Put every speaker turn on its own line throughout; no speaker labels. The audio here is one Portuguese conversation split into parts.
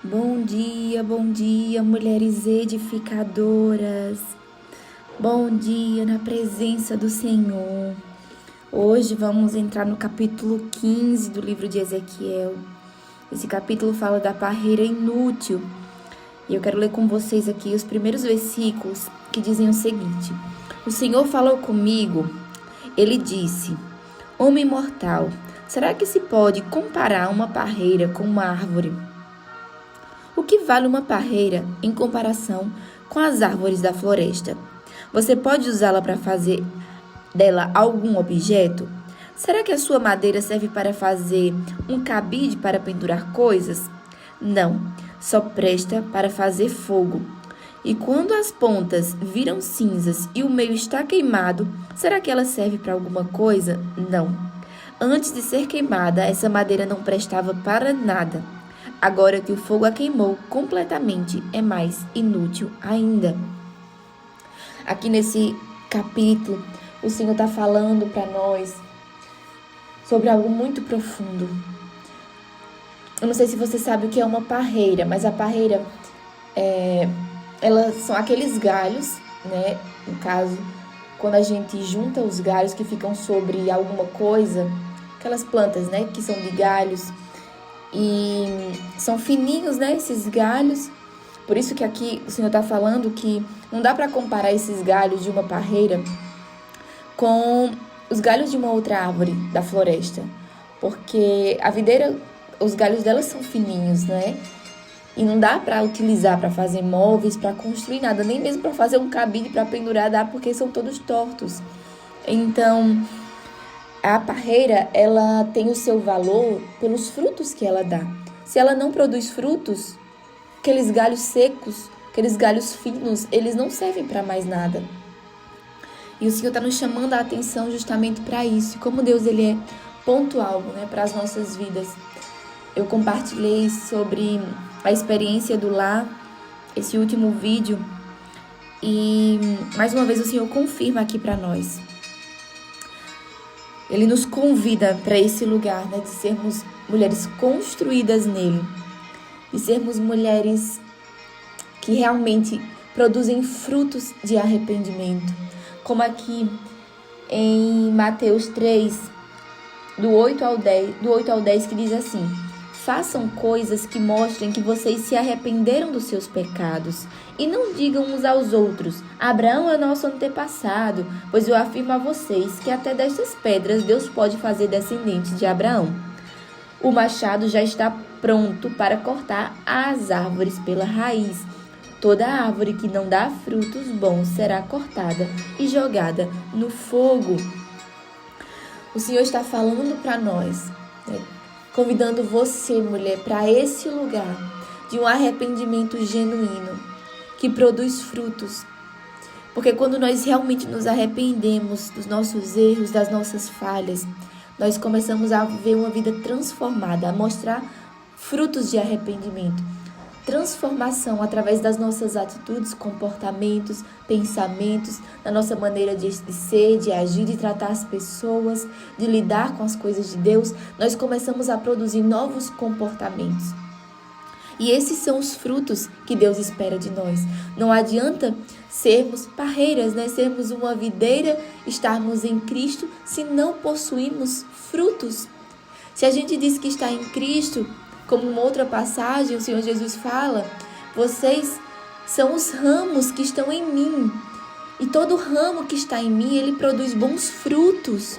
Bom dia, mulheres edificadoras. Bom dia na presença do Senhor. Hoje vamos entrar no capítulo 15 do livro de Ezequiel. Esse capítulo fala da parreira inútil. E eu quero ler com vocês aqui os primeiros versículos que dizem o seguinte: O Senhor falou comigo, ele disse: Homem mortal, será que se pode comparar uma parreira com uma árvore? O que vale uma parreira em comparação com as árvores da floresta? Você pode usá-la para fazer dela algum objeto? Será que a sua madeira serve para fazer um cabide para pendurar coisas? Não, só presta para fazer fogo. E quando as pontas viram cinzas e o meio está queimado, será que ela serve para alguma coisa? Não. Antes de ser queimada, essa madeira não prestava para nada. Agora que o fogo a queimou completamente, é mais inútil ainda. Aqui nesse capítulo, o Senhor está falando para nós sobre algo muito profundo. Eu não sei se você sabe o que é uma parreira, mas a parreira, elas são aqueles galhos, né? No caso, quando a gente junta os galhos que ficam sobre alguma coisa, aquelas plantas, né? Que são de galhos. E são fininhos, né, esses galhos. Por isso que aqui o Senhor está falando que não dá para comparar esses galhos de uma parreira com os galhos de uma outra árvore da floresta. Porque a videira, os galhos dela são fininhos, né? E não dá para utilizar para fazer móveis, para construir nada, nem mesmo para fazer um cabide para pendurar dá, porque são todos tortos. Então, a parreira, ela tem o seu valor pelos frutos que ela dá. Se ela não produz frutos, aqueles galhos secos, aqueles galhos finos, eles não servem para mais nada. E o Senhor está nos chamando a atenção justamente para isso. Como Deus, ele é pontual, né, para as nossas vidas. Eu compartilhei sobre a experiência do lar, esse último vídeo. E, mais uma vez, o Senhor confirma aqui para nós. Ele nos convida para esse lugar, né, de sermos mulheres construídas nele, de sermos mulheres que realmente produzem frutos de arrependimento. Como aqui em Mateus 3, do 8 ao 10, que diz assim: Façam coisas que mostrem que vocês se arrependeram dos seus pecados. E não digam uns aos outros: Abraão é nosso antepassado, pois eu afirmo a vocês que até destas pedras Deus pode fazer descendentes de Abraão. O machado já está pronto para cortar as árvores pela raiz. Toda árvore que não dá frutos bons será cortada e jogada no fogo. O Senhor está falando para nós, né? Convidando você, mulher, para esse lugar de um arrependimento genuíno, que produz frutos. Porque quando nós realmente nos arrependemos dos nossos erros, das nossas falhas, nós começamos a ver uma vida transformada, a mostrar frutos de arrependimento. Transformação através das nossas atitudes, comportamentos, pensamentos, da nossa maneira de ser, de agir, de tratar as pessoas, de lidar com as coisas de Deus. Nós começamos a produzir novos comportamentos. E esses são os frutos que Deus espera de nós. Não adianta sermos parreiras, né? Sermos uma videira, estarmos em Cristo, se não possuímos frutos. Se a gente diz que está em Cristo, como uma outra passagem, o Senhor Jesus fala: vocês são os ramos que estão em mim. E todo ramo que está em mim, ele produz bons frutos.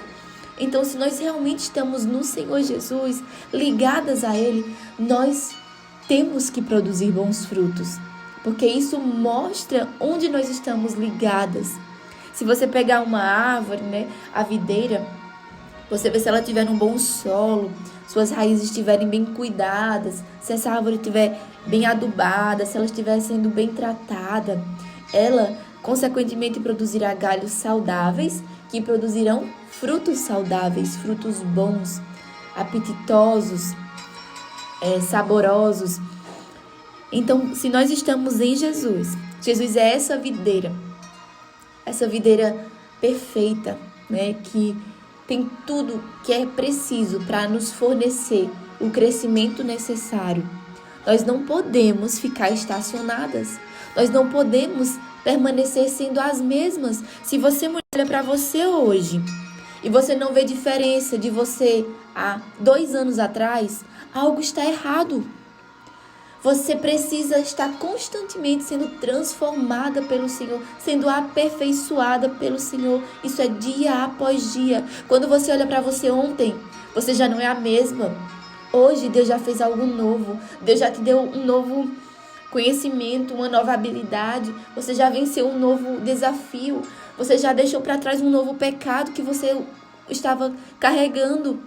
Então, se nós realmente estamos no Senhor Jesus, ligadas a Ele, nós temos que produzir bons frutos. Porque isso mostra onde nós estamos ligadas. Se você pegar uma árvore, né, a videira, você vê se ela tiver um bom solo, suas raízes estiverem bem cuidadas, se essa árvore estiver bem adubada, se ela estiver sendo bem tratada, ela, consequentemente, produzirá galhos saudáveis, que produzirão frutos saudáveis, frutos bons, apetitosos, saborosos. Então, se nós estamos em Jesus, Jesus é essa videira perfeita, né, que tem tudo que é preciso para nos fornecer o crescimento necessário. Nós não podemos ficar estacionadas. Nós não podemos permanecer sendo as mesmas. Se você olha para você hoje e você não vê diferença de você há 2 anos atrás, algo está errado. Você precisa estar constantemente sendo transformada pelo Senhor, sendo aperfeiçoada pelo Senhor. Isso é dia após dia. Quando você olha para você ontem, você já não é a mesma. Hoje Deus já fez algo novo. Deus já te deu um novo conhecimento, uma nova habilidade. Você já venceu um novo desafio. Você já deixou para trás um novo pecado que você estava carregando.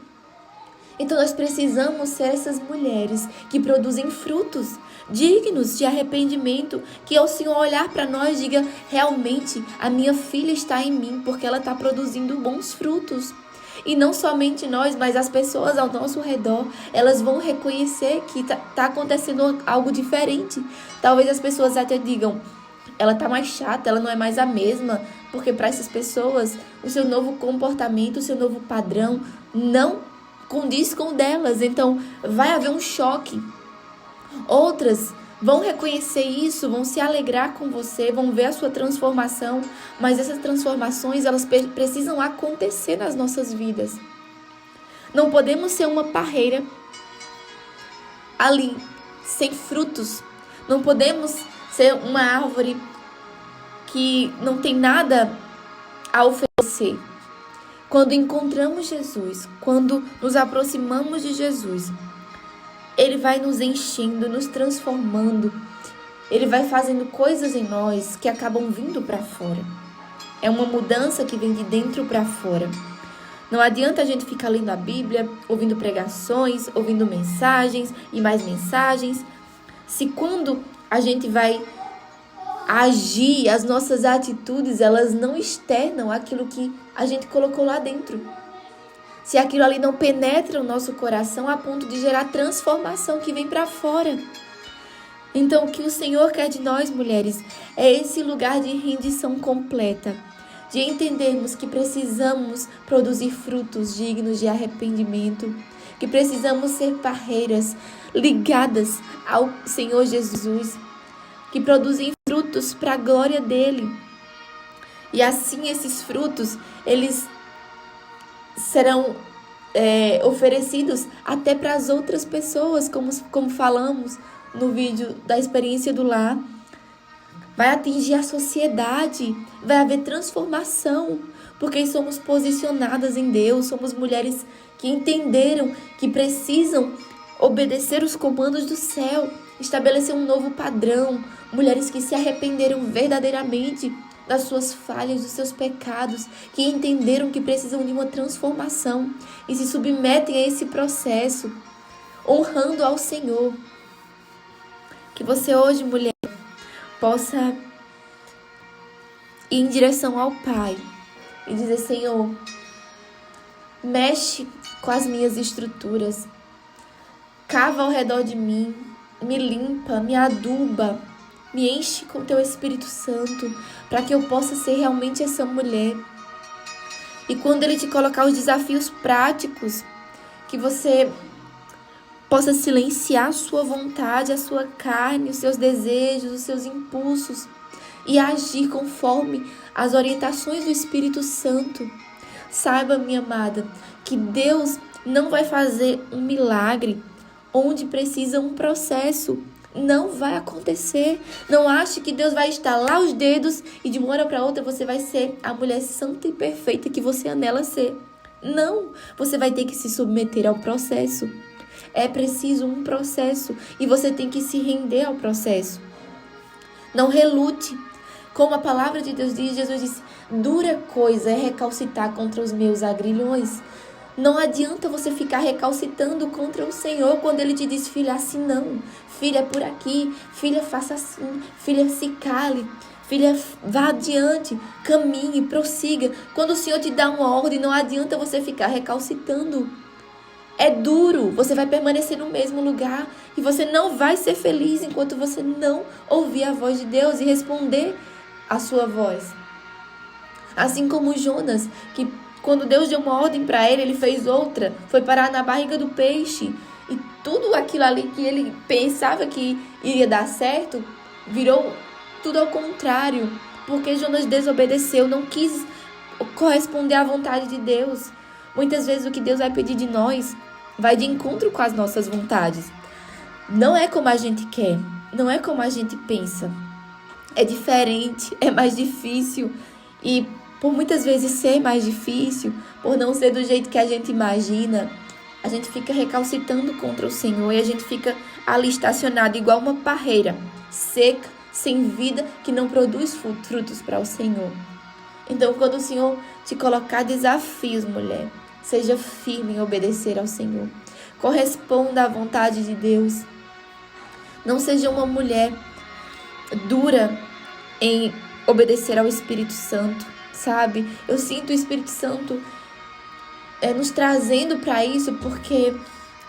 Então nós precisamos ser essas mulheres que produzem frutos dignos de arrependimento, que ao Senhor olhar para nós diga, realmente a minha filha está em mim, porque ela está produzindo bons frutos. E não somente nós, mas as pessoas ao nosso redor, elas vão reconhecer que está acontecendo algo diferente. Talvez as pessoas até digam, ela está mais chata, ela não é mais a mesma, porque para essas pessoas, o seu novo comportamento, o seu novo padrão não condiz com o delas, então vai haver um choque. Outras vão reconhecer isso, vão se alegrar com você, vão ver a sua transformação, mas essas transformações, elas precisam acontecer nas nossas vidas. Não podemos ser uma parreira ali, sem frutos. Não podemos ser uma árvore que não tem nada a oferecer. Quando encontramos Jesus, quando nos aproximamos de Jesus, Ele vai nos enchendo, nos transformando. Ele vai fazendo coisas em nós que acabam vindo para fora. É uma mudança que vem de dentro para fora. Não adianta a gente ficar lendo a Bíblia, ouvindo pregações, ouvindo mensagens e mais mensagens, se quando a gente vai agir, as nossas atitudes, elas não externam aquilo que a gente colocou lá dentro. Se aquilo ali não penetra o nosso coração a ponto de gerar transformação que vem para fora. Então, o que o Senhor quer de nós, mulheres, é esse lugar de rendição completa, de entendermos que precisamos produzir frutos dignos de arrependimento, que precisamos ser parreiras ligadas ao Senhor Jesus, que produzem frutos para a glória dele. E assim esses frutos, eles serão oferecidos até para as outras pessoas, como falamos no vídeo da experiência do lar. Vai atingir a sociedade, vai haver transformação, porque somos posicionadas em Deus, somos mulheres que entenderam que precisam obedecer os comandos do céu, estabelecer um novo padrão, mulheres que se arrependeram verdadeiramente das suas falhas, dos seus pecados, que entenderam que precisam de uma transformação e se submetem a esse processo, honrando ao Senhor. Que você hoje, mulher, possa ir em direção ao Pai e dizer, Senhor, mexe com as minhas estruturas, cava ao redor de mim, me limpa, me aduba, me enche com teu Espírito Santo, para que eu possa ser realmente essa mulher. E quando Ele te colocar os desafios práticos, que você possa silenciar a sua vontade, a sua carne, os seus desejos, os seus impulsos, e agir conforme as orientações do Espírito Santo. Saiba, minha amada, que Deus não vai fazer um milagre onde precisa um processo. Não vai acontecer. Não ache que Deus vai estalar os dedos e de uma hora para outra você vai ser a mulher santa e perfeita que você anela ser. Não, você vai ter que se submeter ao processo. É preciso um processo e você tem que se render ao processo. Não relute. Como a palavra de Deus diz, Jesus disse, dura coisa é recalcitar contra os meus agrilhões. Não adianta você ficar recalcitando contra o Senhor quando Ele te diz, filha, assim não. Filha, é por aqui. Filha, faça assim. Filha, se cale. Filha, vá adiante. Caminhe, prossiga. Quando o Senhor te dá uma ordem, não adianta você ficar recalcitando. É duro. Você vai permanecer no mesmo lugar. E você não vai ser feliz enquanto você não ouvir a voz de Deus e responder a sua voz. Assim como Jonas, que quando Deus deu uma ordem para ele, ele fez outra. Foi parar na barriga do peixe. E tudo aquilo ali que ele pensava que iria dar certo, virou tudo ao contrário, porque Jonas desobedeceu, não quis corresponder à vontade de Deus. Muitas vezes o que Deus vai pedir de nós vai de encontro com as nossas vontades. Não é como a gente quer, não é como a gente pensa. É diferente, é mais difícil. E por muitas vezes ser mais difícil, por não ser do jeito que a gente imagina, a gente fica recalcitrando contra o Senhor e a gente fica ali estacionado igual uma parreira, seca, sem vida, que não produz frutos para o Senhor. Então, quando o Senhor te colocar desafios, mulher, seja firme em obedecer ao Senhor. Corresponda à vontade de Deus. Não seja uma mulher dura em obedecer ao Espírito Santo, sabe? Eu sinto o Espírito Santo nos trazendo para isso, porque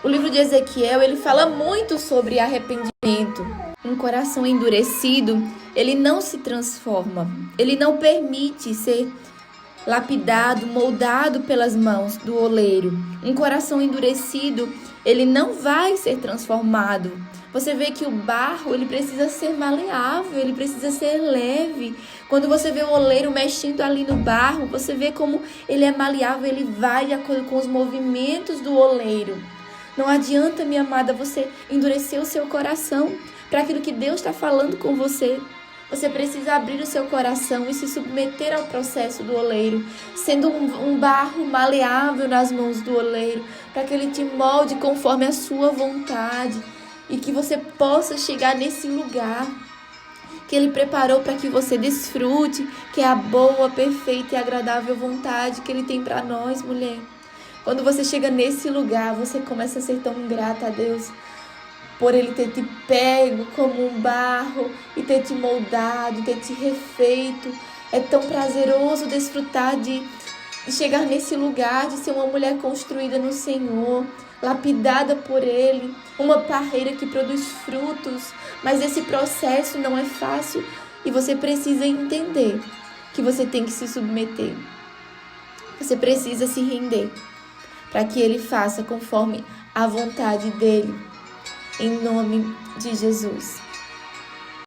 o livro de Ezequiel, ele fala muito sobre arrependimento. Um coração endurecido, ele não se transforma, ele não permite ser lapidado, moldado pelas mãos do oleiro. Um coração endurecido, ele não vai ser transformado. Você vê que o barro, ele precisa ser maleável, ele precisa ser leve. Quando você vê o oleiro mexendo ali no barro, você vê como ele é maleável, ele vai de acordo com os movimentos do oleiro. Não adianta, minha amada, você endurecer o seu coração para aquilo que Deus está falando com você. Você precisa abrir o seu coração e se submeter ao processo do oleiro, sendo um barro maleável nas mãos do oleiro, para que ele te molde conforme a sua vontade e que você possa chegar nesse lugar que ele preparou para que você desfrute, que é a boa, perfeita e agradável vontade que ele tem para nós, mulher. Quando você chega nesse lugar, você começa a ser tão grata a Deus por ele ter te pego como um barro e ter te moldado, ter te refeito. É tão prazeroso desfrutar de chegar nesse lugar, de ser uma mulher construída no Senhor, lapidada por Ele, uma parreira que produz frutos. Mas esse processo não é fácil e você precisa entender que você tem que se submeter. Você precisa se render para que Ele faça conforme a vontade dEle. Em nome de Jesus.